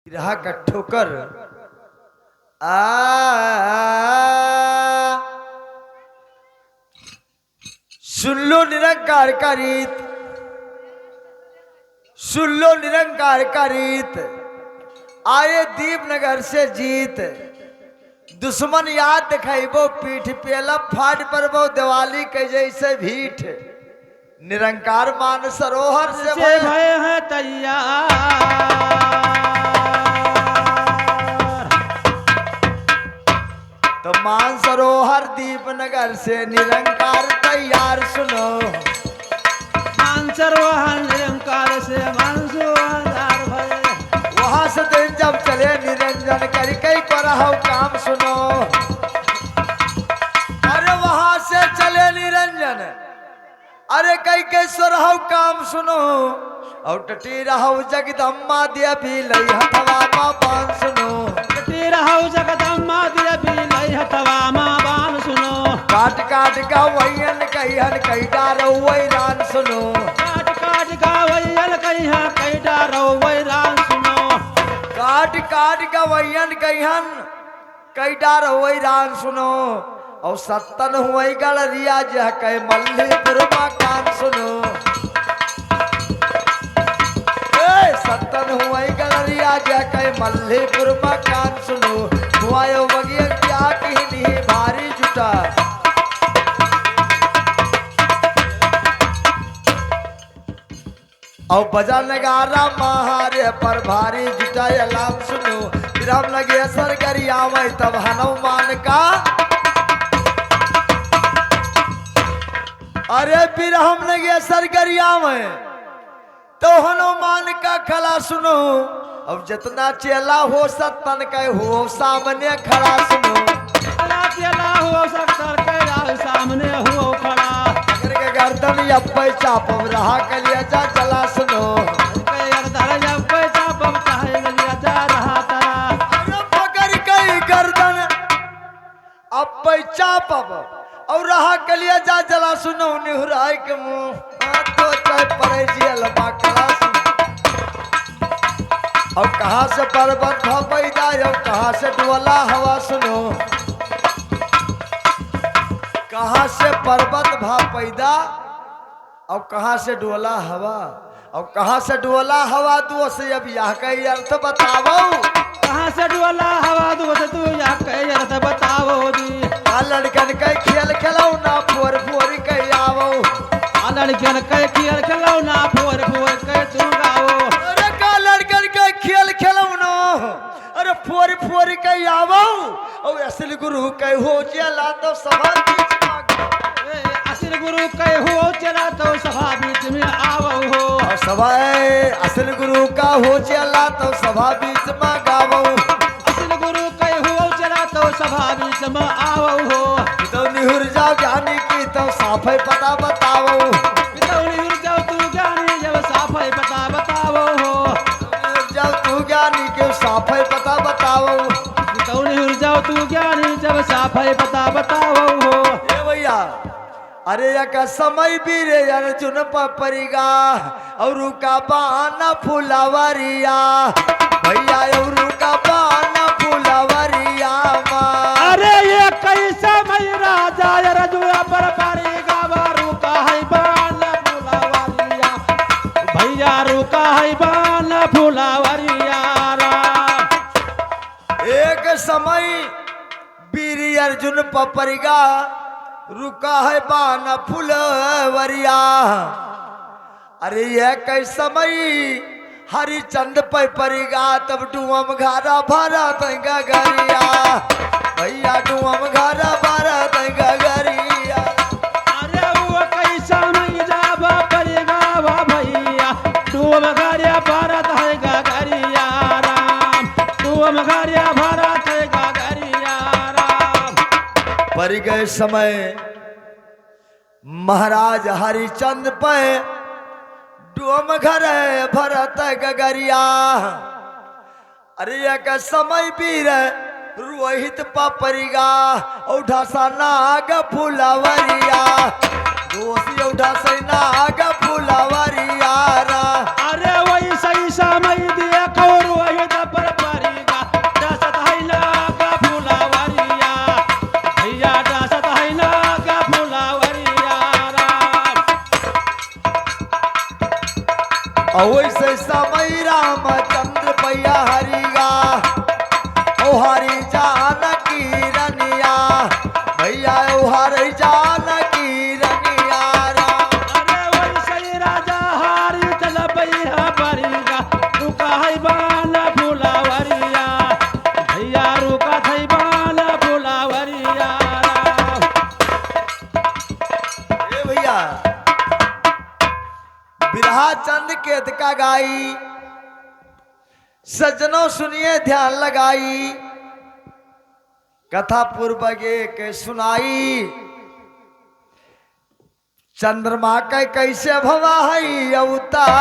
रहा का ठोकर आ सुन लो निरंकार का रीत, सुन लो निरंकार का रीत। आए दीपनगर से जीत, दुश्मन याद दिखाइबो पीठ पेला फाट पर वो दिवाली के जैसे भीठ। निरंकार मान सरोहर से भय है तैयार। तो मान सरोहर दीपनगर से निरंकार तैयार। सुनो मान सरोहर निरंकार से मानसोहार भय। वहां से दिन जब चले निरंजन कर कई करहु काम। सुनो अरे वहां से चले निरंजन, अरे कई कई सुरहु काम। सुनो और टटी रहु जगदम्मा देवी लई हथवा मां बान। सुनो टटी रहु जगदम्मा देवी लई हथवा मां बान। सुनो काट काट का वैयन कहियन कई डारो वैरान। सुनो काट काट का वैयल कहिया कई डारो वैरान। सुनो काट काट का वैयन कहियन कई डारो वैरान। सुनो और सत्तन हुई गलरिया जह कह मल्लीपुर मकान। सुनो सत्तन हुई गलरिया जह कह मल्लीपुर मकान। सुनो हुआयो बगिया क्या कहनी भारी जुटा। और बजा नगारा महारे पर भारी जुटा अलाम। सुनो विराम लगे असर करिया मैं तब हनुमान का। अरे बिरहम लगे सरगरिया में तो हनुमान का खला। सुनो अब जितना चेला हो सत्तन का हो सामने खड़ा। सुनो चला हो सकता के सामने हो खड़ा। अगर के गर्दन या पैसा पम रहा कलिया जा चला। सुनो गर्दन जब पैसा पम चाहे गलिया जा रहा तारा। अरे पकड़ कई गर्दन अब पैसा पम और रहा कलिया जा जला। सुनो निहुराई के मुंह तो चाहे पड़े जियल बाकला। और कहां से पर्वत था पैदा और कहां से डोला हवा। सुनो कहां से पर्वत भा पैदा और कहां से डोला हवा। और कहां से डोला हवा दो से अब यह कई अर्थ बतावो। कहां से डोला हवा दो से तू या कई अर्थ बतावो दी। लड़कन के खेल खेलो ना फोर फोर के आवो। लड़कन के खेल खेलो ना फोर फोर के तू गाओ। अरे का लड़कन के खेल खेलो ना अरे फोर फोर के आवो। और असली गुरु के हो चला तो सभा बीच में। असली गुरु के हो चला तो सभा बीच में आवो हो। और सभा असली गुरु का हो चला तो सभा बीच में गावो। असली गुरु के हो चला तो सभा बीच में आवो हो। तो निहुर जाओ ज्ञानी की तो साफे पता बताओ। निहुर जाओ तू ज्ञानी जब साफे पता बतावो हो। निहुर जाओ तू ज्ञानी के साफे पता बताओ। निहुर जाओ तू ज्ञानी जब साफे पता बतावो हो। ए भैया अरे एक समय बीरे अर्जुन परिगा और का बाना फुलवरिया। भैया और का बाना फुलवरिया माँ। अरे ये कैसा मई राजा अर्जुन पर परिगा बारू का है बाना फुलवरिया। भैया रुका है बाना फुलवरिया। एक समय बीरी अर्जुन परिगा रुका है बाना फुलवरिया। अरे ये कै समय हरिचंद पे परिगा तब डुअम घारा भरा तंगा गरिया। भैया डुअम घारा भरा तंगा गरिया। अरे वो कैसा नहीं जाबा परिगा वा भैया। डूब गरिया भारत है गरिया राम। डूब गरिया भारत है गरिया राम। पर गए समय महाराज हरिचंद पे डोम घर भरत गगरिया। अरे एक समय बीर रोहित परिगा औढ़ा सा नाग फुलवरिया। दोषी औढ़ा से नाग फुलवरिया। अरे वही सही समय देखो रोहित पर का गाई। सज्जनों सुनिए ध्यान लगाई, कथा पूर्व के सुनाई। चंद्रमा के कैसे भवा है अवतार।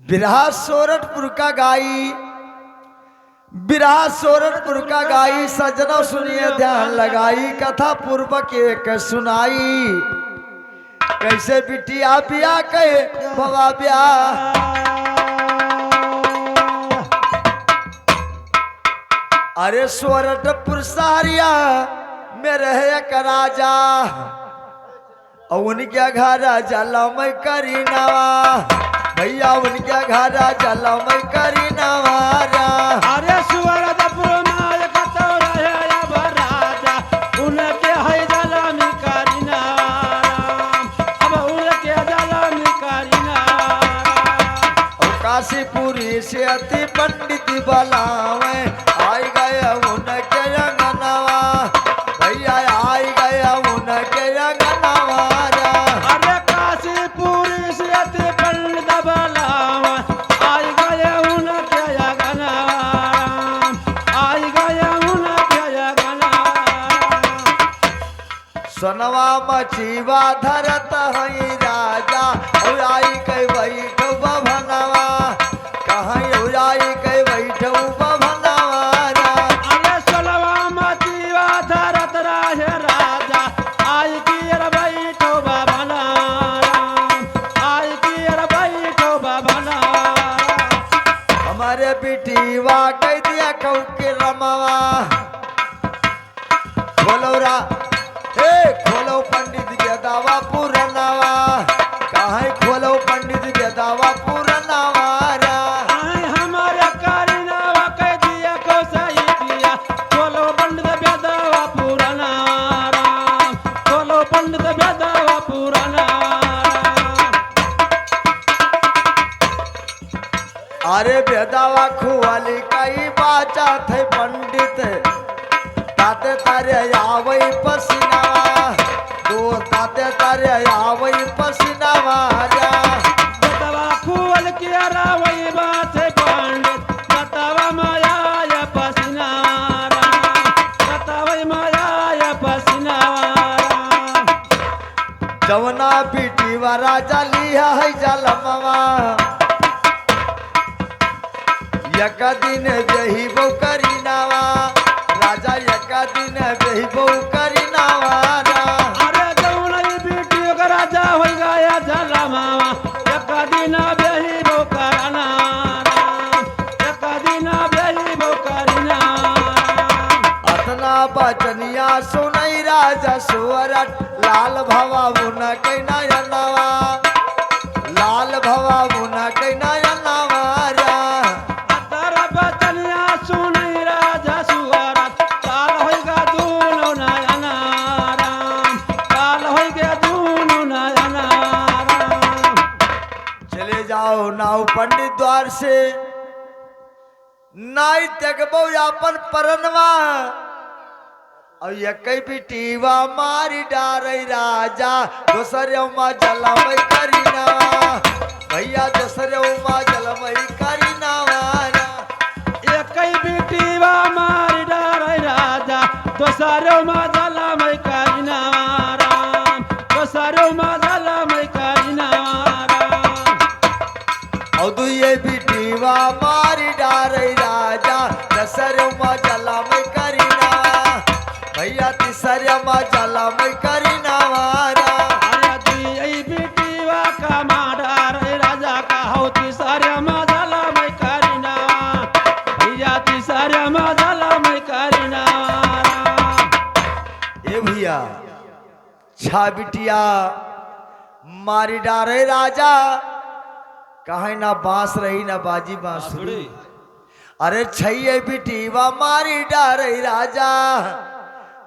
बिरहा सोरठपुर का गाई, बिरहा सोरठपुर का गाई। सज्जनों सुनिए ध्यान लगाई, कथा पूर्वक एक सुनाई। कैसे बिटिया बिया कहे भवा ब्याह। अरे सोरठपुर सारिया में रहे एक राजा, और उनके घर जला मैं करी नवा। भैया उनके घर जला मैं करी नवारा। अरे सुवरदपुर नायक तो रहे अब राजा, उनके है जलमी करी नाराम, अब उनके जलमी करी नाराम। और काशीपुरी से अति पंडित बलावे, आई गए उनके रंगनवा। भैया आई गए उनके रंगनवारा। अरे काशीपुरी से अति पंडित बलावा, आई गए उनके जगनाराम, आई गए उनके जगनाराम। सोनवा मचीवा धरत हई राजा, और आई कई बैठो बभनवा। कहीं आई कई बैठो बभनवारा। अरे सोलवा मतीवा धरत रहे राजा, आई कियर बैठो बाबनाराम, आई कियर बैठो बाबनाराम। हमारे बिटिवा कह दिया कहू के रमवा। खोलौरा हे खोलो पंडित के दावा पुरनवा। कहीं खोलो पंडित के दावा पुरनवारा। आई हमारे कारिनावा कह दिया को सही किया, खोलो पंडित बेदावा पुरनाराम, खोलो पंडित बेदावा पुरनाराम। अरे बेदावा खुआली कई बाचा थे पंडित, ताते तारे आवई पसीनावा। दो ताते तारे आवई पसीनावारा। बतावा खुवल किया रावई बात पंडित, बतावा माया या पसीनारा, बतावा माया या पसीनारा। जवना बिटिवा राजा लिया है जलमवा। एक दिन बेही बो करी नावा, राजा एक दिन बेही बो करी नावारा। अरे जौनई बेटी का राजा हो गया जलमावा, एक दिन बेही बो करनारा, एक दिन बेही बो करनारा। अतना बचनिया सुनई राजा सुवरट, लाल भवा मुना के नयनवा। लाल भवा मुना के नयनवारा। तारा बचनिया सुनी राजा सुवरत, काल होइगा दूनो नयनाराम, काल होइगा दूनो नयनाराम। चले जाओ नाव पंडित द्वार से, नाई तकबो अपन परनवा। और एक बिटीवा मारी डारे राजा, दोसरे उमा जलमई करी नवा। भैया दोसरे उमा जलमई करी नवारा। एकई बेटीवा मारी डारै राजा, दोसरो मजला मै करिनाराम, दोसरो मजला मै करिनाराम। और दुए बिटीवा मारी डारे राजा, दसरे उमा जलमई करी नवा। भैया तीसरे उमा जलमई करी नवारा। अरे दुई बेटीवा का माडारै राजा, का हौ तीसरे मजला मै करिनाराम, भैया तीसरे मजला मै करिनाराम। ए भैया छा बिटिया मारी डारे राजा, कहे ना बांस रही ना बाजी बांसुरी। अरे छैये बिटीवा मारी डारे राजा,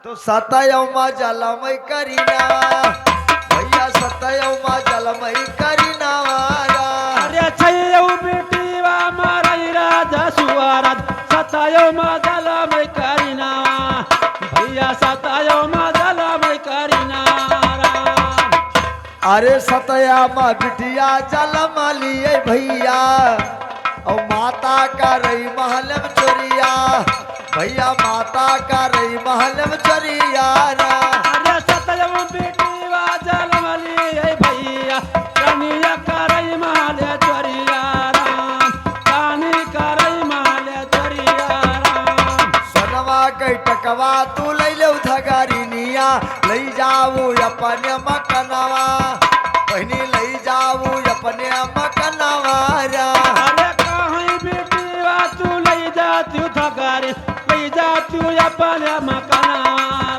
तो सतयमा जलमई करीना। भैया सतयमा जलमई करीना। अरे छैयौ बेटीवा मारै राजा सुवरत, सतयौ मजला मै करिना। अरे सतया माँ बिटिया जलम लिए भैया और माता का रही महल में चोरिया भैया माता का रही महल में चोरिया रा। अरे सतयम बेटी वाजल मली भैया रानिया करई माले चोरिया राम रानी करई माले चोरिया राम। सोनवा के टकवा तू ले लो धगारिनिया ले जाऊ अपने मकनवा बहनी ले जाऊ अपने मकनवा रा। अरे कहीं बेटी वा तू ले जाती थगारी ले जाती अपने मकाना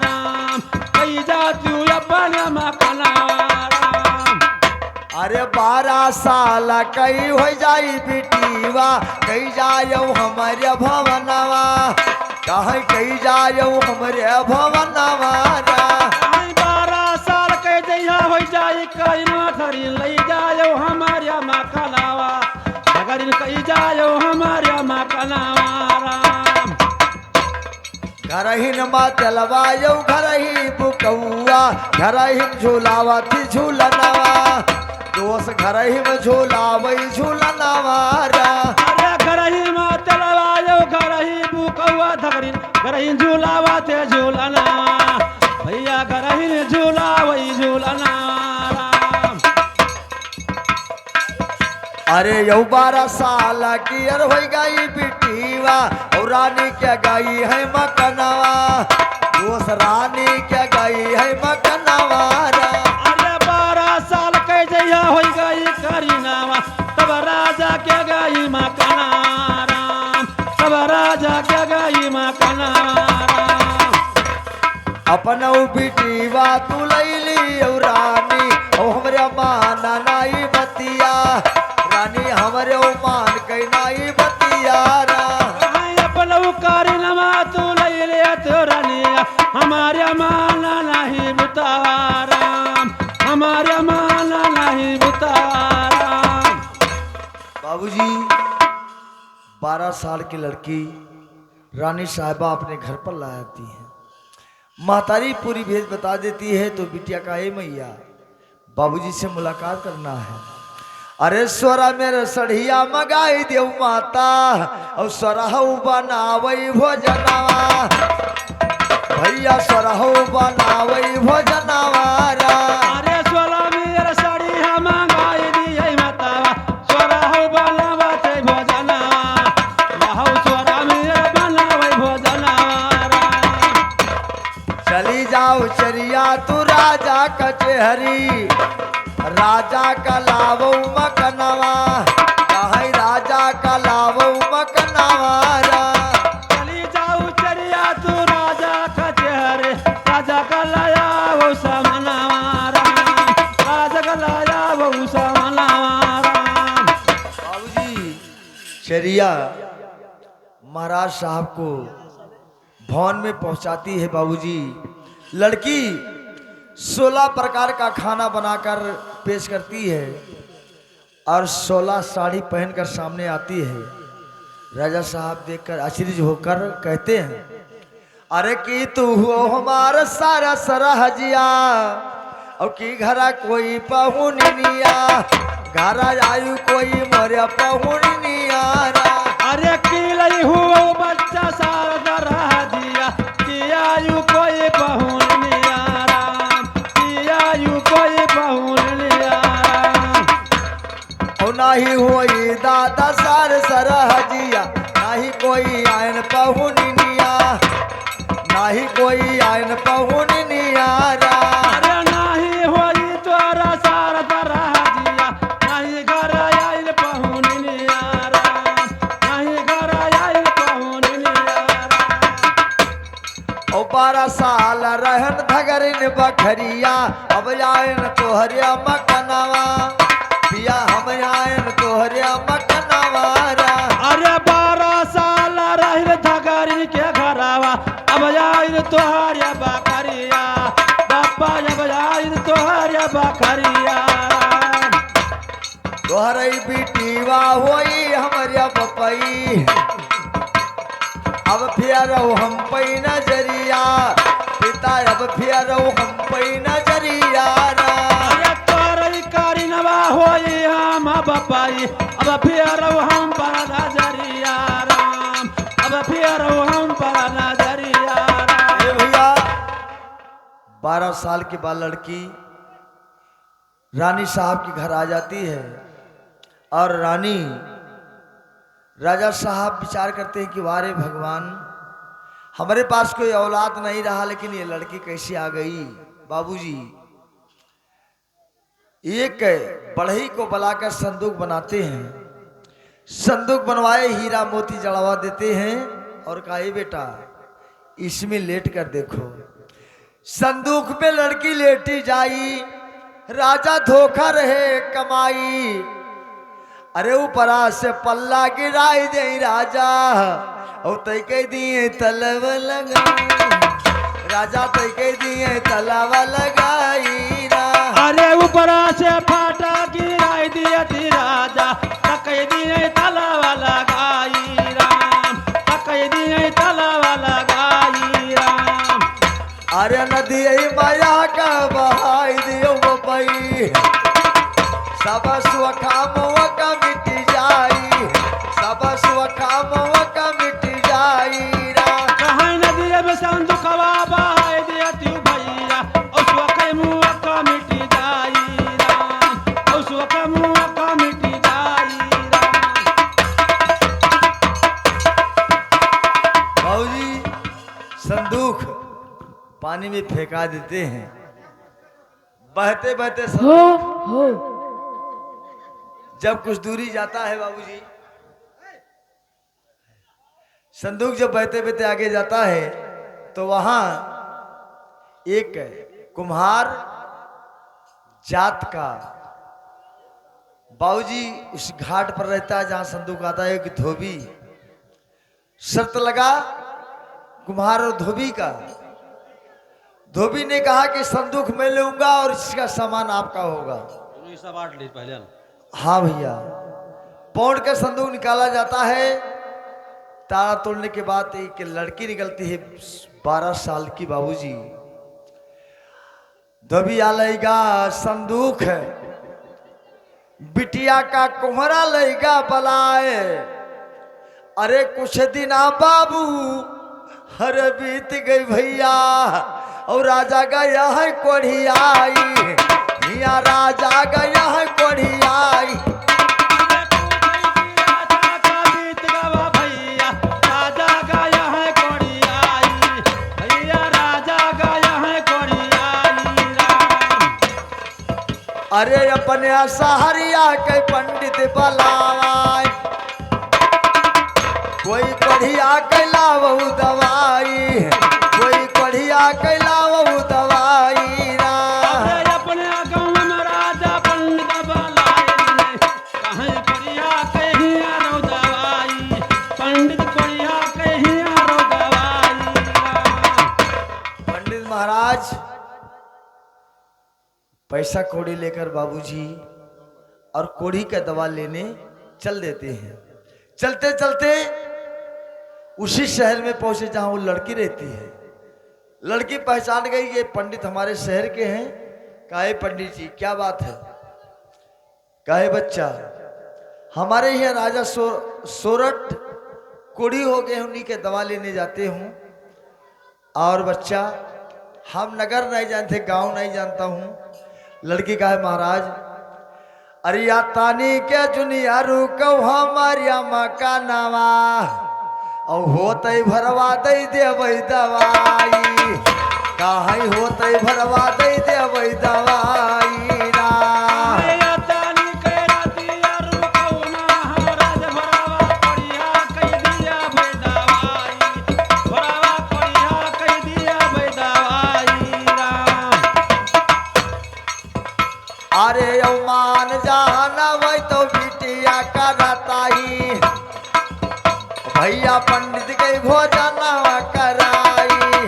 राम ले जाती अपने मकाना राम। अरे 12 साल कई हो जाई बेटीवा कई जायो हमारे भवनवा कहीं कई जायो हमारे भवनवा रा। 12 साल के जइया हो जाई कई माथरी ले जायो हमारे मकानावा अगर कई जायो हमारे मकानावा राम। घर ही नमा चलवायो घर ही बुकौआ घर ही झूलावा थी झूलनवा दोस्त घर ही में झूलावई झूलनवा रा। अरे घर ही माँ तलवायो घर ही बुकौआ धगरिन घर ही झूलावा ते झूलना भैया घर ही झूलावई झूलना राम। अरे यौ 12 साल की अर हो गई बेटीवा और रानी क्या गई है मकनवा दोस्त रानी क्या गई है मकनवा रा। अरे 12 साल के जइया हो गई करीनावा तब राजा के गई मकाना राम तब राजा के गई मकाना राम। अपन बेटीवा तू लैली और रानी और हमरे माना नाई बतिया रानी हमरे मान कई नाई बतिया रा। अपन करीनावा तू ले ले तो रानिया हमारे माना नहीं बुताराम हमारे माना नहीं बुताराम। बाबूजी 12 साल की लड़की रानी साहिबा अपने घर पर ला आती है महतारी पूरी भेद बता देती है तो बिटिया का हे मैया बाबूजी से मुलाकात करना है। अरे स्वरा मेरे सढ़िया मगाई देव माता और स्वरहु बनावई भोजनवा भैया स्वरहु बनावई भोजनवा रा। अरे स्वरा मेरे साड़ी हम गाई दिए मातावा स्वरा हो बनावा ते भोजना लहौ स्वरा मेरे बनावे भोजना चली जाओ चरिया तू राजा कचहरी राजा का लावो मकनवा कहीं राजा का लावो मकनवा रा। चली जाऊ चरिया तू राजा का चेहरे राजा का लाया वो समनावा राजा का लाया वो समनावा। बाबूजी चरिया महाराज साहब को भवन में पहुंचाती है। बाबूजी लड़की 16 प्रकार का खाना बनाकर पेश करती है और 16 साड़ी पहनकर सामने आती है। राजा साहब देखकर आश्चर्य होकर कहते हैं अरे कि तू हो हमारा सारा सरहजिया और कि घरा कोई पहुनिया घर आयु कोई मोरे पहुनिया रा। अरे किलई हुआ बच्चा सारा दरहा दिया कि आयु कोई पहुन नियाराम कि आयु कोई पहुन नियाराम। और नाही होई दादा सार सरहजिया नाही कोई आयन पहुनिया नाही कोई आयन पहुनिया रा। अरे नाही होई तोरा सारा दरहा दिया नाही घर आइल पहुन नियाराम नाही घर आइल पहुन नियाराम। और 12 साल रहन धगरिन बखरिया अब आयन तोहरिया मकनवा पिया हम आयन तोहरिया मकनवा रा। अरे 12 साल रहिल धगरिन के घरावा अब आइल तोहरिया बकरिया बापा अब आइल तोहरिया बकरिया। तोहरई बेटीवा होई हमारिया बपई अब फिर हम पई नजरिया पिता अब फिर हम पई नजरिया रा। अरे तोहर पाई अब फिर हम पर नजरिया राम अब फिर हम पर नजरिया राम। ये भैया 12 साल के बाद लड़की रानी साहब के घर आ जाती है और रानी राजा साहब विचार करते हैं कि वारे भगवान, हमारे पास कोई औलाद नहीं रहा लेकिन ये लड़की कैसे आ गई। बाबूजी एक बढ़ई को बुलाकर संदूक बनाते हैं, संदूक बनवाए हीरा मोती जड़वा देते हैं और कहा बेटा इसमें लेट कर देखो। संदूक में लड़की लेटी जाई, राजा धोखा रहे कमाई। अरे ऊपरा से पल्ला गिराई दे राजा और तय कह दिए तलब लगाई, राजा तय कह दिए तलब लगाई ना। अरे ऊपरा से फाटा गिराई दिया थी राजा कह दिए तलावा लगाई राम कह दिए तलावा लगाई राम। अरे नदी माया का बहाई दियो बपई, सब सुखा मुआ का मिट जाई, सब सुखा मुआ का मिट जाई रा। कहाँ नदी में संदुखवा बहाई दिया तू भैया उस वक्त मुआ का मिट जाई राम उस वक्त मुआ का मिट जाई राम। बाबूजी संदूक पानी में फेंका देते हैं, बहते बहते संदूक जब कुछ दूरी जाता है बाबूजी, संदूक जब बहते बहते आगे जाता है तो वहां एक कुम्हार जात का बाबूजी उस घाट पर रहता है जहां संदूक आता है। एक धोबी शर्त लगा कुम्हार और धोबी का। धोबी ने कहा कि संदूक मैं लूंगा और इसका सामान आपका होगा। सब बांट ली पहले। हाँ भैया, पौड़ का संदूक निकाला जाता है। ताला तोड़ने के बाद एक लड़की निकलती है 12 साल की बाबूजी। धोबी आ लेगा संदूक है, बिटिया का कुम्हरा लेगा बलाए। अरे कुछ दिन बाबू हर बीत गई भैया और राजा गया है कोढ़ियाई, मिया राजा गया है कोढ़ियाई। अरे अपने सहरिया के पंडित बलावाई, कोई कढ़िया कैलावहु दवाई, कोई कढ़िया कैलावहु दवाई रा। अपने गाँव में राजा पंडित बलाए कहीं कढ़िया कहीं आरो दवाई, पंडित कढ़िया कहीं आरो दवाई। पंडित महाराज पैसा कौड़ी लेकर बाबूजी और कोढ़ी का दवा लेने चल देते हैं। चलते चलते उसी शहर में पहुंचे जहां वो लड़की रहती है। लड़की पहचान गई ये पंडित हमारे शहर के हैं। काहे पंडित जी क्या बात है? काहे बच्चा हमारे यहाँ राजा सोरठ कोढ़ी हो गए, उन्हीं के दवा लेने जाते हूँ। और बच्चा हम नगर नहीं जानते, गांव नहीं जानता हूँ। लड़की का है महाराज, अरिया तानी के जुनिया रुको हमारिया मका नवा और होते भरवा दे देवै दवाई, काहे होते भरवा दे देवै दवाई ना। अरे मान जाना वही तो बिटिया करता ही, भैया पंडित के भोजनवा कराई,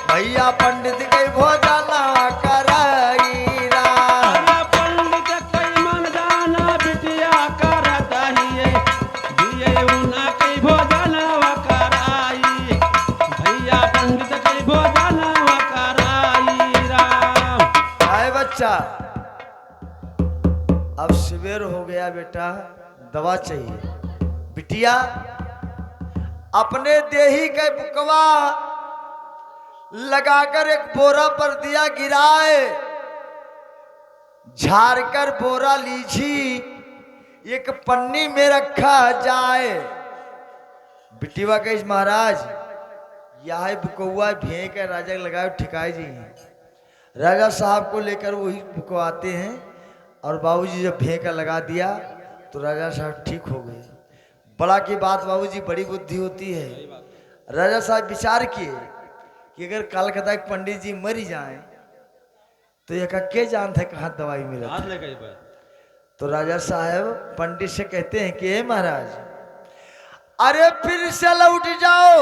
भैया पंडित के भोजनवा कराई रा। पंडित कई मन जाना बिटिया करता ही, दिए उना कई भोजनवा कराई, भैया पंडित कई भोजनवा कराई राम। आए बच्चा अब सवेर हो गया बेटा, दवा चाहिए। बिटिया अपने देही के बुकवा लगाकर एक बोरा पर दिया गिराए, झाड़कर बोरा लीजी एक पन्नी में रखा जाए। बिटिया कही महाराज यह बुकौआ भे के राजा लगाए ठिकाए जी हैं। राजा साहब को लेकर वही बुकवाते हैं और बाबूजी जब भे का लगा दिया तो राजा साहब ठीक हो गए। बड़ा की बात बाबूजी, बड़ी बुद्धि होती है। राजा साहब विचार किए कि अगर कलकत्ता के पंडित जी मरी जाए तो ये का के जानते कहाँ दवाई मिला। तो राजा साहब पंडित से कहते हैं कि महाराज अरे फिर से लौट जाओ,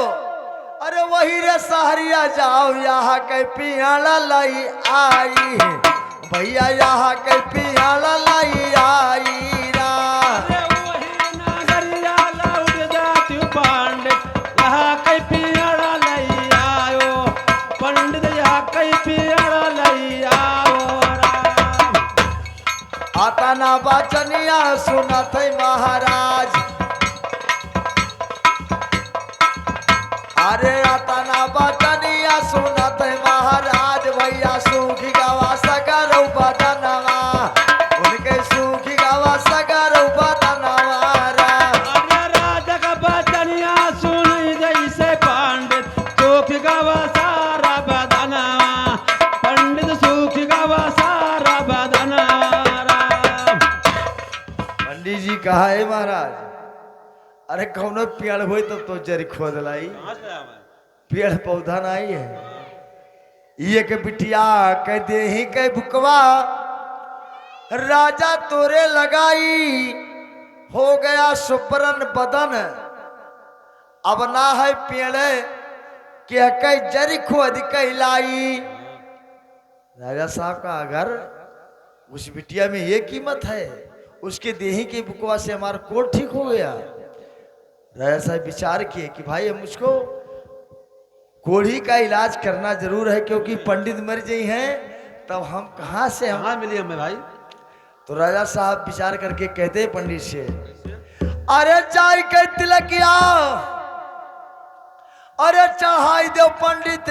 अरे वही रे सहरिया जाओ, यहाँ के पियाला लाई आई है भैया, यहाँ के पियाला लाई आई रा। आता ना बचनिया सुनत महाराज, अरे आता ना बचनिया सुनत महाराज, भैया सूखी गवा सगर बदनवा, उनके सूखी गवा सगर बदनवा। अरे राजा का बचनिया सुन जैसे पंडित सूखी गवा सारा बदनवा, पंडित सूखी गवा सारा बदनवा। पंडित जी कहा है महाराज, अरे कौनो पेड़ हो तब तो जरी खोद लाई, पेड़ पौधा नहीं है। ये के बिटिया कह दे ही कह बुकवा राजा तोरे लगाई, हो गया सुपरन बदन, अब ना है पेड़ के कह जरी खोद कहलाई। राजा साहब का अगर उस बिटिया में ये कीमत है, उसके देही के बुकवा से हमारा कोट ठीक हो गया। राजा साहब विचार किए कि भाई मुझको कोढ़ी का इलाज करना जरूर है, क्योंकि पंडित मर गई हैं तब हम कहाँ से हम मिली हमें भाई। तो राजा साहब विचार करके कहते हैं पंडित से, अरे चाय के तिलकिया अरे चढ़ाई दो पंडित,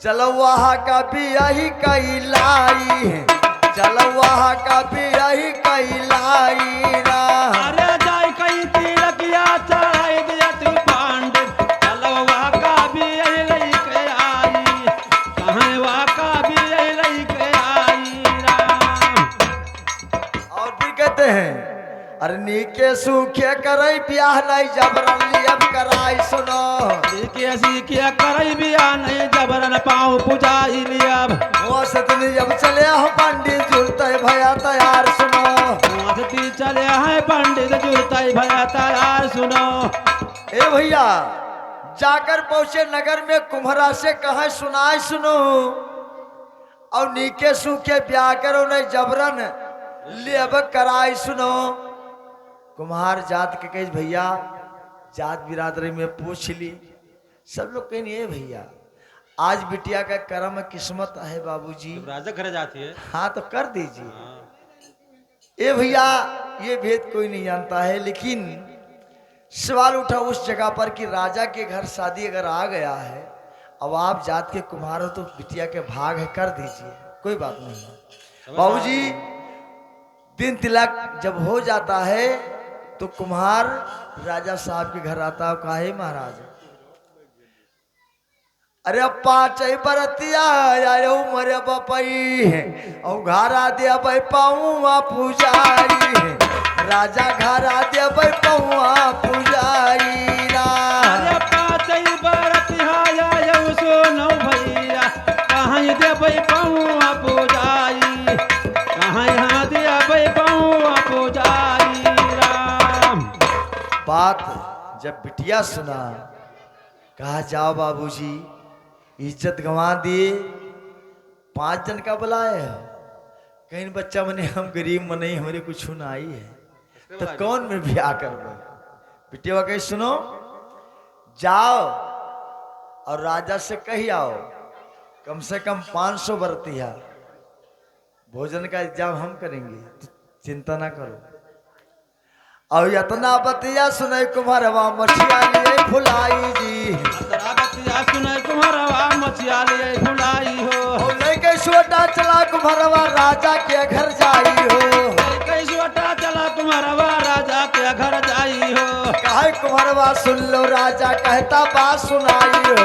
चलो वहाँ का भी यही कहलाई है, चलो वहाँ का भी यही कहलाई ना। अरे जाय कई तिलकिया चढ़ाई दिया तू पंडित, चलो वहाँ का भी यही लेके आई, कहाँ वहाँ का भी यही लेके आई राम। और फिर कहते हैं अरे नीके सूखे करे ब्याह नहीं जबरन लियब कराई सुनो, सीखे सीखे करई बिया नहीं जबरन पाँव पुजाई लिया, वो सतनी जब चले हो पंडित जुड़ते भया तैयार सुनो, मस्ती चले हैं पंडित जुड़ते भया तैयार सुनो। ए भैया जाकर पहुंचे नगर में कुम्हरा से कहा सुनाई सुनो, और नीके सूखे ब्याह करो नहीं जबरन लियब कराई सुनो। कुम्हार जात के कहे भैया जात बिरादरी में पूछ ली, सब लोग कहें ये भैया आज बिटिया का कर्म किस्मत है बाबूजी, राजा घर जाती है हाँ तो कर दीजिए। ए भैया ये भेद कोई नहीं जानता है, लेकिन सवाल उठा उस जगह पर कि राजा के घर शादी अगर आ गया है, अब आप जात के कुम्हार हो तो बिटिया के भाग है, कर दीजिए, कोई बात नहीं। बाबूजी दिन तिलक जब हो जाता है तो कुम्हार राजा साहब के घर आता है, कहा है महाराज अरे पाँच बरतिया आयो मरे बपई और घरा दे पौआ पुजारी, राजा घरा दे पौआ पुजारी। अरे पाँचई बरतिया आयो सोनो भैया, कहाँ देबै पौआ पुजाई, कहाँ यहाँ देबै पौआ पुजाई राम। बात जब बिटिया सुना, कहा जाओ बाबूजी इज्जत गंवा दिए, 5 जन का बुलाए हो, कहीं बच्चा मने हम गरीब मने हमारे कुछ ना आई है तो कौन में ब्याह कर दो। बिटिया कही सुनो जाओ और राजा से कही आओ कम से कम 500 बरतिया भोजन का इंतजाम हम करेंगे, चिंता ना करो। और इतना बतिया सुने कुम्हरवा मछिया लिए फुलाई जी। तरा बतिया सुनै कुम्हरवा मछिया लिए फुलाई हो। और लेके छोटा चला कुम्हरवा राजा के घर जाई हो। कैसोटा चला कुम्हरवा राजा के घर जाई हो। कहे कुम्हरवा सुन लो राजा कहता बात सुनाई हो।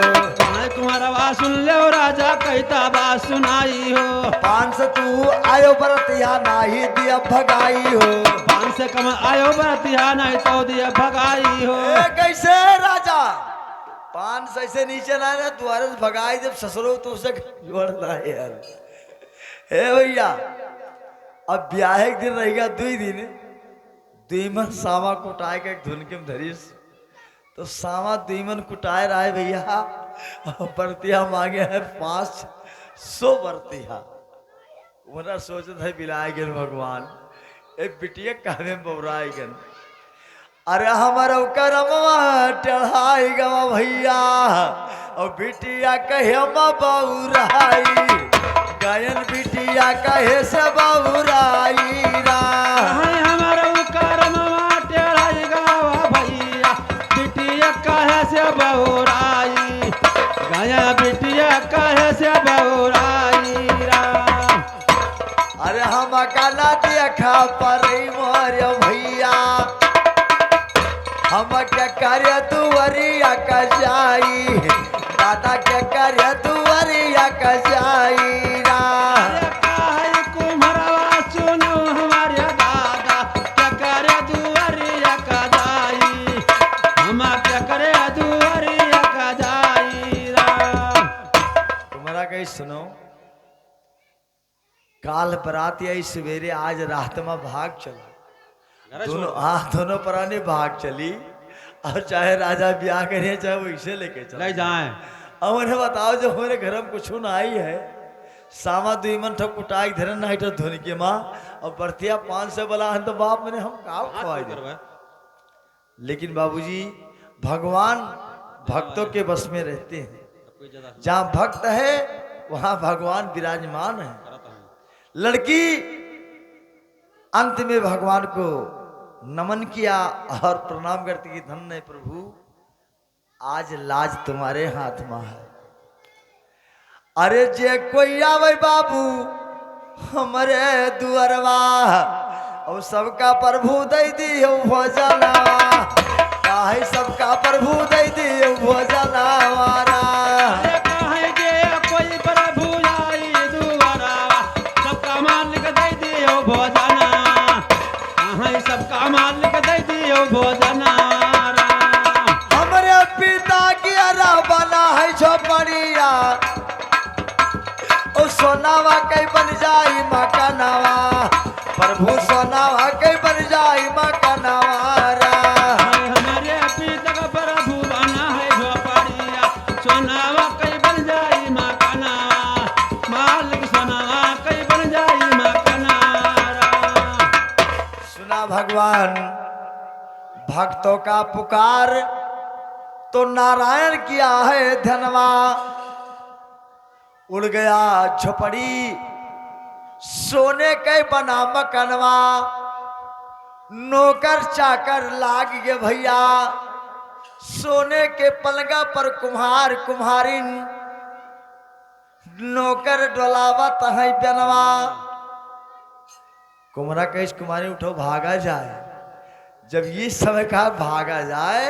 कहे कुम्हरवा सुन लो राजा कहता बात सुनाई हो। पान से तू आयो बरतिया नाही दिया भगाई हो। पान से कम आयो बरतिया नहीं तो दिया भगाई हो। कैसे राजा पान से ऐसे नीचे ना ना द्वारे से भगाई जब ससुरो तो उसे जोड़ना है यार। हे भैया अब ब्याह एक दिन रहेगा 2 दिन 2 मन सामा कुटाए के धुन के धरीस तो सामा 2 मन कुटाए रहा है भैया। बरतिया मांगे है 500 बरतिया। उन्हें सोचत है बिलाए गन भगवान एक बिटिया कहने बबराए गन। अरे हमारा करमवा टढ़ाई गवा भैया और बिटिया कहे बबुराई गायन बिटिया कहे से बबुराई रा। हमारा करमवा टेढ़ाई गवा भैया बिटिया कहे से बहुराई गाया बिटिया कहे से बहुराई रा। अरे हम काला देखा पर मोर भैया हम क्या कार्य दुवरिया का जाई दादा क्या कार्य दुवरिया का जाई रा। कुम्हरवा सुनो हमारे दादा क्या करे दुवरिया का जाई हम क्या करे दुवरिया का जाई रा। तुम्हारा कहीं सुनो काल बरात आई सवेरे आज रात में भाग चला दोनों पराने भाग चली और चाहे राजा ब्याह करे चाहे वो इसे लेके चले जाए। अब उन्हें बताओ जो हमारे घर में कुछ ना आई है सामा 2 मन ठप कुटाई धरन नहीं तो धुन की माँ और बर्तिया 500 बला तो बाप मैंने हम काव खवाई दे। लेकिन बाबूजी भगवान भक्तों के बस में रहते हैं। जहाँ भक्त है वहां भगवान विराजमान है। लड़की अंत में भगवान को नमन किया और प्रणाम करती कि धन्य प्रभु आज लाज तुम्हारे हाथ में है। अरे जे कोई आवे बाबू हमारे दुअरवा और सबका प्रभु दे दियो भोजनवा काहे सबका प्रभु दे दियो भोजनवा। कोई प्रभु आई दुआरा सबका मालिक दे दियो भोजना सबका मालिक दे दियो भोजना। हमारे पिता की अरा बना है झोपड़िया ओ सोनावा कई बन जाई मकानवा प्रभु सोनावा कई बन जाई मकानवा। हमारे पिता का प्रभु बना है झोपड़िया सोनावा कई बन जाई मकानवा मालिक सोनावा कई बन जाई मकानवा। सुना भगवान भक्तों का पुकार तो नारायण किया है धनवा। उड़ गया झोपड़ी सोने के बना मकनवा नौकर चाकर लाग गए भैया सोने के पलंगा पर कुम्हार कुम्हारिन नौकर डोलावत है बनवा। कुम्हारा कैस कुमारी उठो भागा जाए। जब ये समय कहा भागा जाए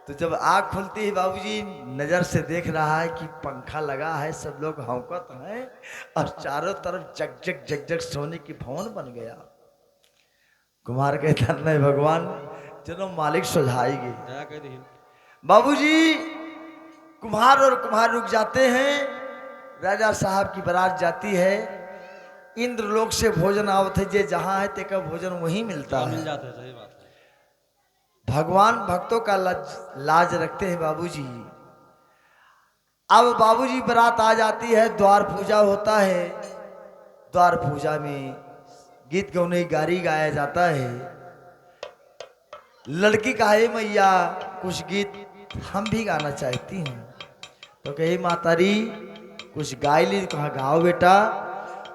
तो जब आँख खुलती है बाबूजी नजर से देख रहा है कि पंखा लगा है सब लोग हौकत हैं और चारों तरफ जग जग सोने की भवन बन गया। कुमार कहता नहीं भगवान चलो मालिक सुझाएगी। बाबूजी कुम्हार और कुम्हार रुक जाते हैं। राजा साहब की बारात जाती है। इंद्रलोक से भोजन आवत है जे जहाँ है तेका भोजन वहीं मिलता है। मिल जाता है सही बात है। भगवान भक्तों का लाज रखते हैं बाबूजी। अब बाबूजी बारात आ जाती है द्वार पूजा होता है। द्वार पूजा में गीत गौने गारी गाया जाता है। लड़की का है मैया कुछ गीत हम भी गाना चाहती हूँ तो कही मातारी कुछ गाय ली कहा गाओ बेटा।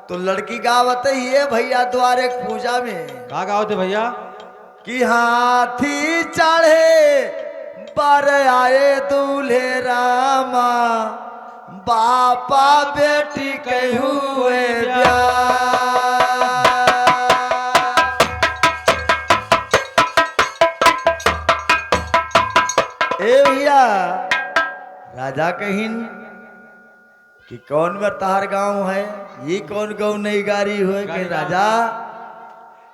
तो लड़की गावत ही है भैया द्वारे पूजा में का गाओ थे भैया? कि हाथी चढ़े पर आए दूल्हे रामा, बापा बेटी के हुए ब्याह। ए भैया राजा कहिन कि कौन में तहार गांव है, ये कौन गाँव नहीं गारी हुए कि राजा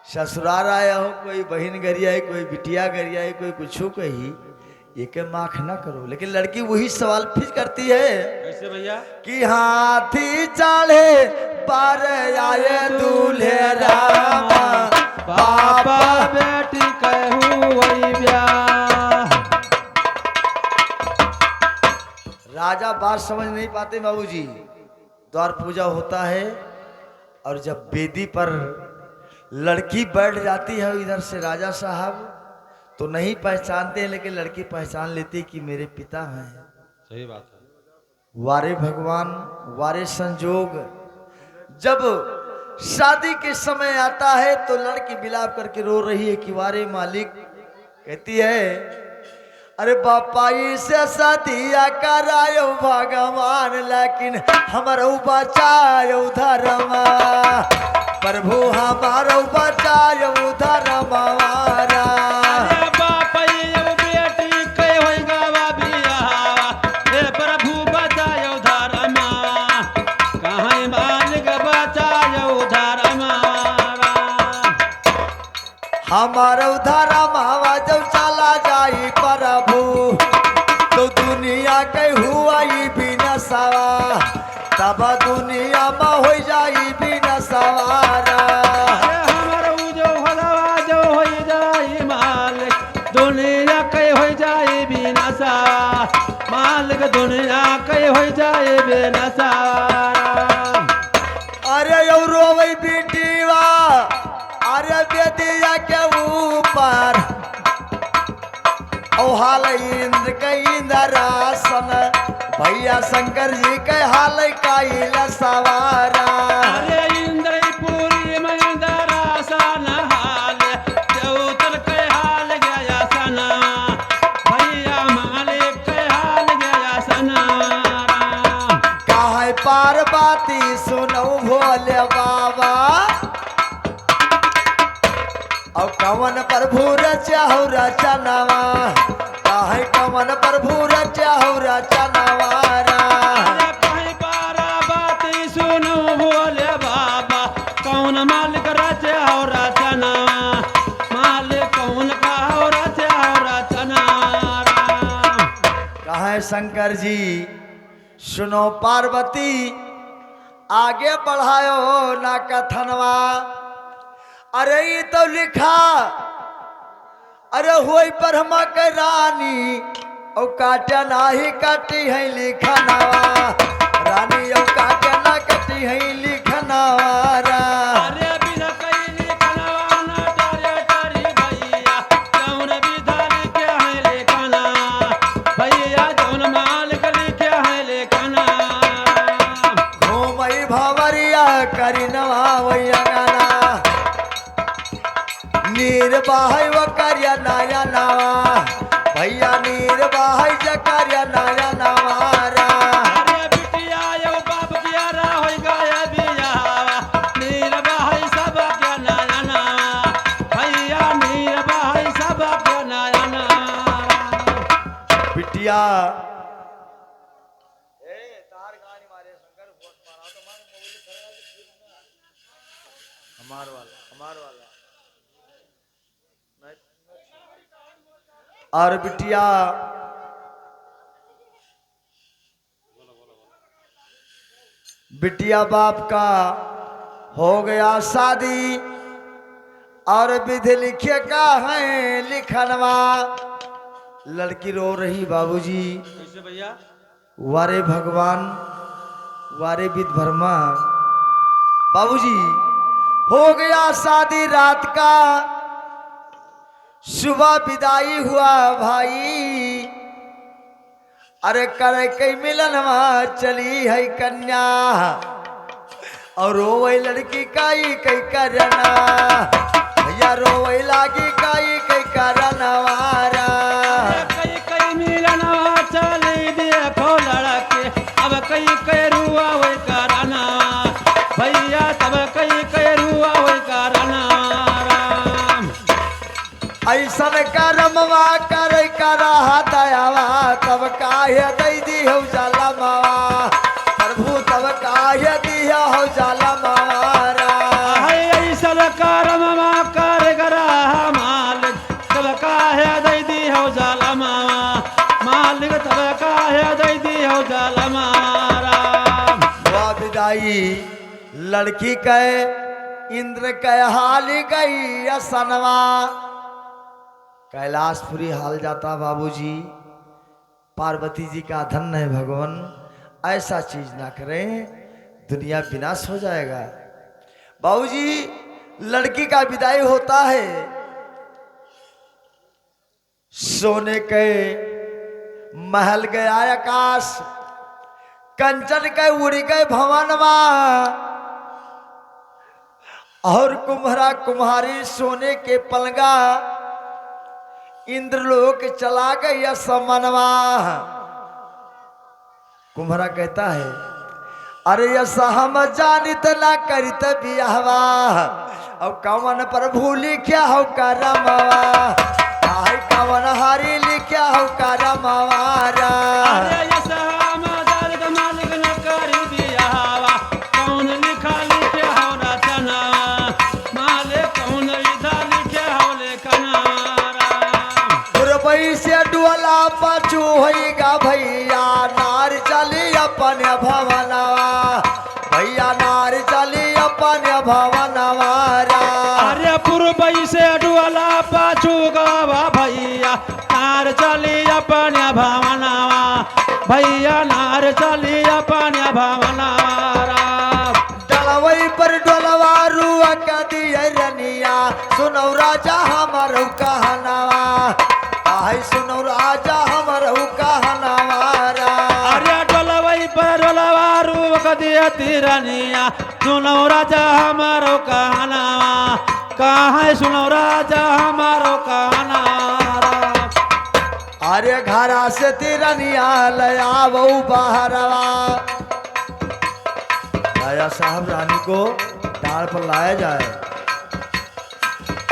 ससुराल आया हो, कोई बहन गरिया है, कोई बिटिया गरिया है, कोई कुछ कही, ये के माख ना करो। लेकिन लड़की वही सवाल फिर करती है कैसे भैया? कि हाथी चढ़े पर आए दूल्हे रामा, बाबा बेटी कहू वही ब्याह। राजा बात समझ नहीं पाते बाबूजी। द्वार पूजा होता है और जब वेदी पर लड़की बैठ जाती है इधर से राजा साहब तो नहीं पहचानते हैं, लेकिन लड़की पहचान लेती कि मेरे पिता हैं। सही बात है। वारे भगवान वारे संजोग, जब शादी के समय आता है तो लड़की बिलाप करके रो रही है कि वारे मालिक। कहती है अरे बापाई से सतिया करायो भगवान, लेकिन हमारो बचायो धर्मा, प्रभु हमारो बचायो धर्मा। हमारा धर्मा जब चला जाई प्रभु, तो दुनिया के हुआ भी न सवा, तब दुनिया में हो जाई भी न सवारा। हमारा जो हलवा जो हो जाई मालिक, दुनिया के हो जाई भी न सवा, मालिक दुनिया के हो जाई भी न सवा। अरे यो रोवई बेटीवा, अरे बेदिया के ऊपर ओ हाल इंद्र के इंद्रासन, भैया शंकर जी के हाल काइल सवारा। अरे इंद्रपुरी में इंद्रासन हाल, देवतल के हाल गया सना, भैया मालिक के हाल गया सना। काहे पार्वती सुनो भोले बाबा, और कवन प्रभु रचाहु रचनवा, काहे कवन प्रभु रचाहु रचनवा। कहीं पार्वती सुनो भोले बाबा, कौन मालिक रचे हो रचना, मालिक कौन का हो रचे हो रचना। कहे शंकर जी सुनो पार्वती, आगे बढ़ायो ना कथनवा। अरे ये तो लिखा अरे हुई ब्रह्मा के रानी, और काटा नाही काटी है लिखनवा, रानी और काटा ना काटी है लिखनवा। अरे बिना कहीं लिखनवा ना तारे तारी भैया, कौन विधा लिखे है लिखना, भैया कौन मालिक लिखे है लिखना। घूमई भवरिया करी नवा वैया गाना, नीर बाहै व करिया नाया नावा, भैया नीर बाहै ज करिया नाया नावारा। अरे बिटिया यो बाप प्यारा होई गया बियावा, नीर बहाई सब के नया नावा, भैया नीर बहाई सब के नया नावा। बिटिया और बिटिया बिटिया बाप का हो गया शादी, और विधि लिखे का है लिखनवा। लड़की रो रही बाबूजी। कैसे भैया? वारे भगवान वारे विध भरमा, बाबूजी हो गया शादी रात का, सुबह विदाई हुआ भाई। अरे करे कई मिलनवा चली है कन्या, और रोवई लड़की काई कई करना भैया रोवई लागी काई कई करना वारा कई कई मिलनवा चली देखो लड़के अब कई रुआ वही करना भैया तब कई रुआ वही करना राम ऐसन करमवा कर करा दयावा तब काहे दई दी हो जाला मावा प्रभु तब काहे दी हो जाला मारा ऐसन करमवा कर गरा मालिक तब काहे दई दी हो जाला मावा मालिक तब काहे दई दी हो जाला मारा वाह विदाई लड़की कहे इंद्र कह हाली गई असनवा कैलाशपुरी हाल जाता बाबूजी पार्वती जी का धन है भगवान ऐसा चीज ना करें दुनिया विनाश हो जाएगा। बाबूजी लड़की का विदाई होता है सोने के महल गया आकाश कंचन के उड़ गए भवनवा और कुम्हरा कुम्हारी सोने के पलंगा इंद्रलोक चला गया समनवा। कुम्हरा कहता है अरे ऐसा हम जानित ना करित बियाहवा अब कवन पर भूली क्या हो करमवा आई कवन हारी लिख्या हो करमवारा अरे ऐसा मालिक मालिक न करी दियावा कौन लिखा लिखे हो रचनावा मालिक कौन विधा लिखे हो लेखनारा गुरबई से डुअला पाछू होइगा भैया नार चली अपन भवनवा भैया नार चली अपन भवनवारा अरे पूर्वई से डुअला पाछू गावा भैया नार चली अपन भावनावा भैया नार चली अपन भावनारा डलवई पर डोलवा रुआ का दिया रनिया सुनो राजा हमारो कहनावा आई सुनो राजा हमारो कहनावारा अरे डोलवई पर डोलवा रूप दिया तिरनिया सुनो राजा हमारो कहनावा कहाँ सुनो राजा हमारो कहनारा अरे घरा से तिरनिया लया बहु बाहरवा राजा साहब रानी को डाल पर लाया जाए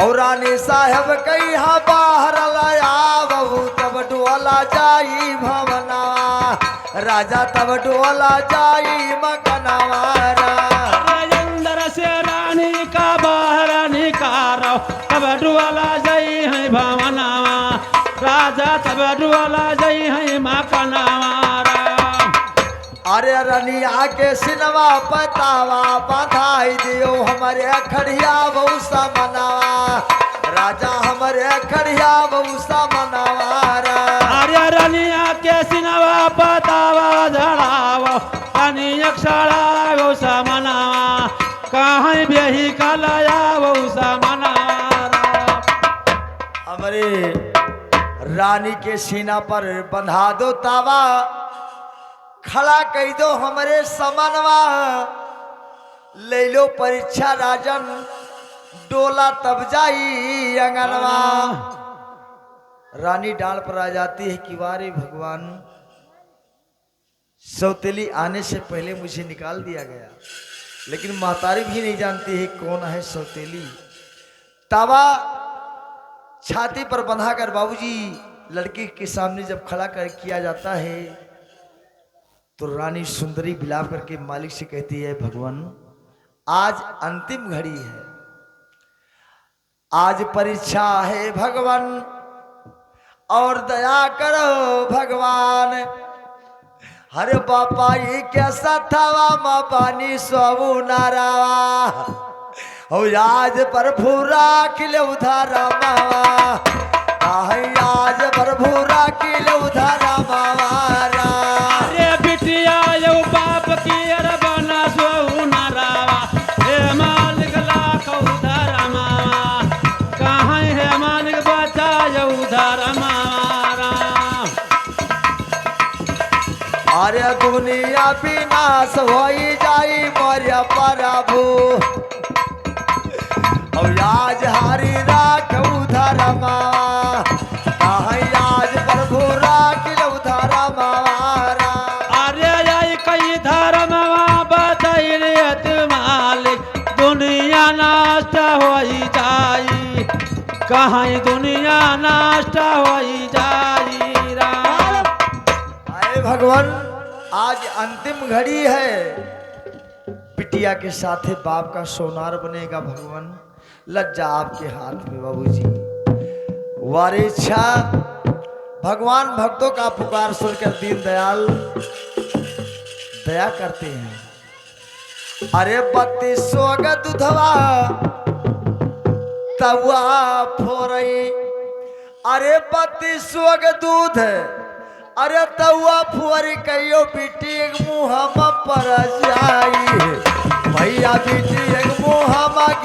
और रानी साहब कहीं बाहर लाया बहु तब डोला जाई भवना राजा तब डोला जाई मकनवारा अंदर से रानी का बाहर निकारो तब डुआला जई है भवनावा राजा तब डुआला जई है मकनवारा अरे रनिया के सिनवा पतावा बधाई दियो हमारे खड़िया बहु समनावा राजा हमारे खड़िया बहु समनावारा अरे रनिया के सिनवा पतावा झड़ावो पानी अक्षरा समनावा कहाँ बेही कलाया वो समनारा हमारे रानी के सीना पर बंधा दो तावा खड़ा कह दो हमारे समनवा ले लो परीक्षा राजन डोला तब जाई अंगनवा रानी डाल पर आ जाती है कि वारे भगवान सौतेली आने से पहले मुझे निकाल दिया गया लेकिन महतारी भी नहीं जानती है कौन है सौतेली। तावा छाती पर बंधाकर बाबूजी लड़की के सामने जब खड़ा कर किया जाता है तो रानी सुंदरी विलाप करके मालिक से कहती है भगवान आज अंतिम घड़ी है आज परीक्षा है भगवान और दया करो भगवान हरे बापा ये कैसा थावा माँ पानी सोऊ नारावा और आज प्रभु राखिले उधारा मावा आज प्रभु राखिले उधारा मावारा अरे बिटिया यो बाप की अरबाना सोऊ नारावा हे मालिक लाख उधार मावा कहाँ है मालिक बचा यो उधार मारा अरे दुनिया विनाश हो जाई मर है प्रभु और आज हारी राख उधर मावा कहीं आज प्रभु राख उधर मारा अरे आई कई धर्मवा बतैलियत मालिक दुनिया नष्ट होई जाई कहीं दुनिया नष्ट होई जाई राम। आए भगवान आज अंतिम घड़ी है बिटिया के साथ बाप का सोनार बनेगा भगवान लज्जा आपके हाथ में बाबूजी वारे इच्छा भगवान भक्तों का पुकार सुनकर दीन दयाल दया करते हैं। अरे 3200 का दुधवा तवा फोरई अरे 3200 का दूध अरे तवा फुअरी कहियो बेटी एक मुँह पर जाई भैया बेटी एक मुँह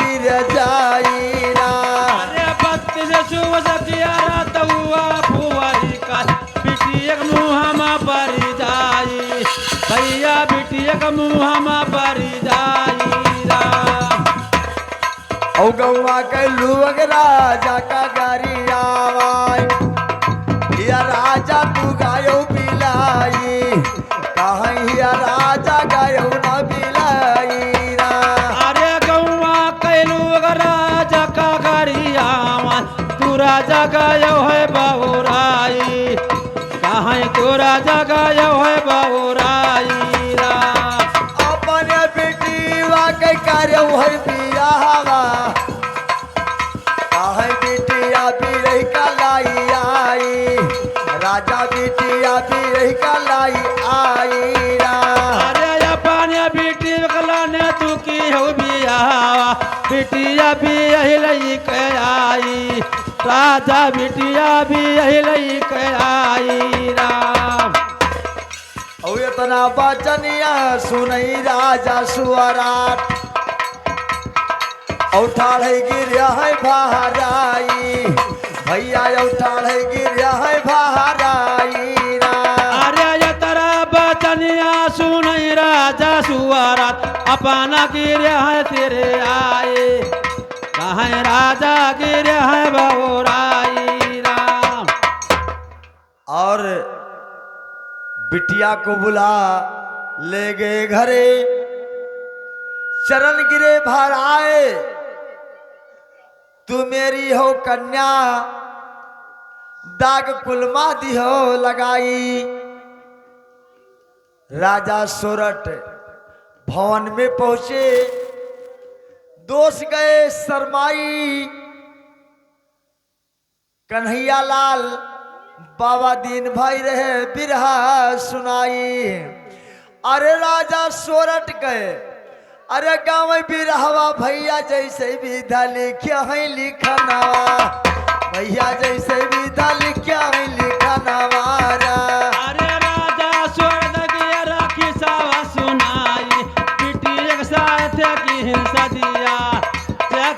गिर जाई ना अरे 32 शुभ सतियारा तउआ फुआरी का बिटी एक मुँह पर जाई भैया बिटी एक मुँह पर जाई राम। औ गौवा के लुवग राजा का गारी आवाई या राजा तू गायो बिलाई कहीं या राजा गायो न बिलाई ना अरे गौवा कैलू राजा का गरियावा तू राजा गयो है बहुराई कहीं तू राजा गयो है बहुराई राम। अपने बेटी वाके कार्य है बियाहवा कहीं बेटिया भी रही का लाई आई राजा बेटिया भी रही का लाई आई रा अरे अपन बेटी कलाने तू की हो बियावा बेटिया भी यही लई के आई राजा बेटिया भी यही लई के आई राम। और इतना बचनिया सुनई राजा सुअराट औठाड़े गिर है बहराई भैया औठाड़े गिर है बहराई रा अरे ये तेरा बचनिया सुनई राजा सुअरात अपना गिर है तेरे आए कहाँ राजा गिर है बहुराई राम। और बिटिया को बुला ले गए घरे चरण गिरे भराए तू मेरी हो कन्या दाग कुलमा दी हो लगाई राजा सोरठ भवन में पहुंचे दोष गए शरमाई कन्हैया लाल बाबा दीन भाई रहे बिरहा सुनाई अरे राजा सोरठ गए अरे गाँव बिरहवा भैया जैसे विधा लिखा है लिखनवा भैया जैसे विधा लिखा है लिखनवा अरे राजा स्वर्ग के राखी सावा सुनाई बेटी एक साथ की हिंसा दिया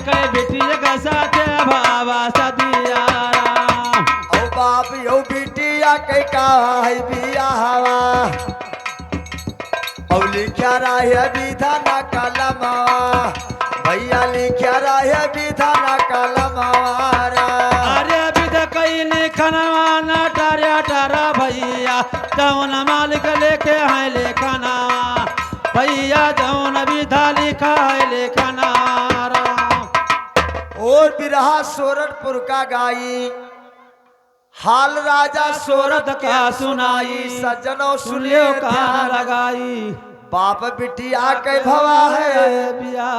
कई बेटी एक साथ भावा सदिया राम। ओ बाप यो बिटिया के का है बियाहवा और लिखा रहे विधाना कलमवा भैया लिखा रहे विधाना कलमवा अरे विध कई लिखनवा न टारा टारा भैया जौन मालिक लेके है लेखना भैया जौन विधा लिखा है लेखना राम। और बिरहा सोरठपुर का गाई हाल राजा सोरठ का सुनाई सज्जनों सुनियो सुनियो कान लगाई बाप बिटिया के भवा है बिया